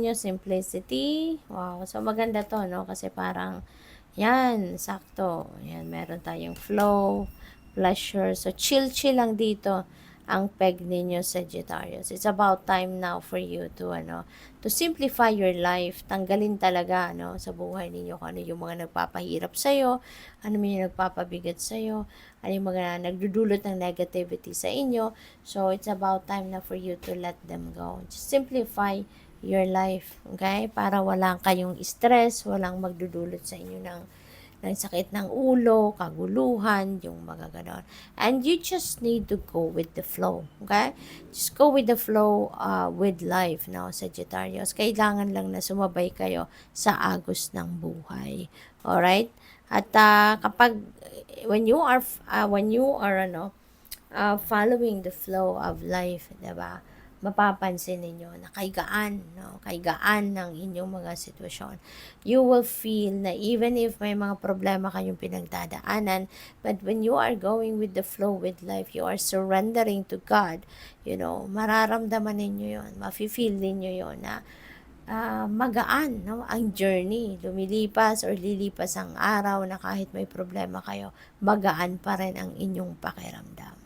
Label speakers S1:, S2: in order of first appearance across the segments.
S1: Nyo simplicity. Wow. So, maganda to, no? Kasi parang, yan, sakto. Yan, meron tayong flow, pleasure. So, chill-chill lang dito ang peg ninyo, Sagittarius. It's about time now for you to, to simplify your life. Tanggalin talaga, sa buhay ninyo kung ano yung mga nagpapahirap sa'yo, ano yung nagpapabigat sa'yo, ano yung mga nagdudulot ng negativity sa inyo. So, it's about time na for you to let them go. Just simplify your life, okay? Para walang kayong stress, walang magdudulot sa inyo ng sakit ng ulo, kaguluhan, yung mga ganon. And you just need to go with the flow, okay? Just go with the flow with life, no, Sagittarius. Kailangan lang na sumabay kayo sa agos ng buhay. Alright? At when you are following the flow of life, 'di ba? Mapapansin ninyo na kaigaan ng inyong mga sitwasyon. You will feel na even if may mga problema kayong pinagdadaanan, but when you are going with the flow with life, you are surrendering to God, mararamdaman ninyo yon, mafe-feel ninyo yon na magaan, no, ang journey. Lumilipas or lilipas ang araw na kahit may problema kayo, magaan pa rin ang inyong pakiramdam.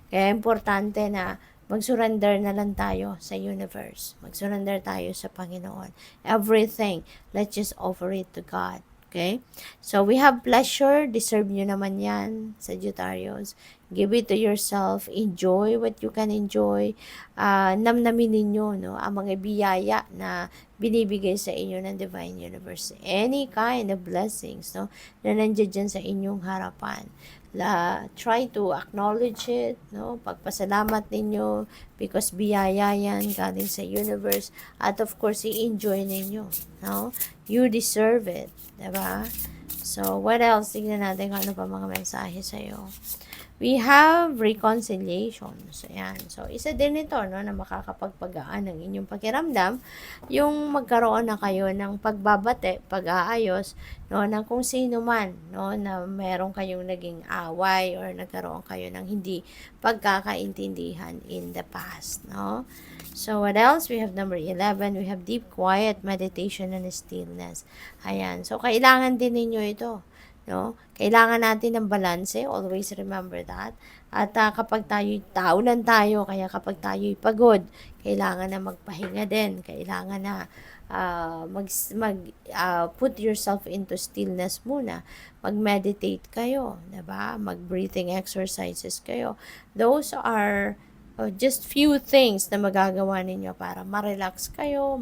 S1: Kaya importante na mag-surrender na lang tayo sa universe. Mag-surrender tayo sa Panginoon. Everything, let's just offer it to God. Okay? So, we have pleasure. Deserve nyo naman yan, Sagittarius. Give it to yourself. Enjoy what you can enjoy. Namnamin ninyo, no, ang mga biyaya na binibigay sa inyo ng Divine Universe. Any kind of blessings, no, na nandiyan dyan sa inyong harapan. Try to acknowledge it, no? Pagpasalamat ninyo because biyaya yan galing sa universe. At of course, i-enjoy ninyo, no? You deserve it, diba? So, what else? Tignan natin kung ano pa mga mensahe sa'yo. We have reconciliation. So, yan. So, isa din ito, no, na makakapagpagaan ng inyong pakiramdam, yung magkaroon na kayo ng pagbabate, pag-aayos, no, ng kung sino man, no, na meron kayong naging away or nagkaroon kayo ng hindi pagkakaintindihan in the past, no. So, what else? We have number 11. We have deep, quiet meditation and stillness. Ayan. So, kailangan din ninyo ito, no? Kailangan natin ng balanse, always remember that. At kapag tao lang tayo, kaya kapag tayo'y pagod, kailangan na magpahinga din. Kailangan na put yourself into stillness muna. Mag-meditate kayo, 'di ba? Mag-breathing exercises kayo. Those are just few things na magagawa ninyo para ma-relax kayo,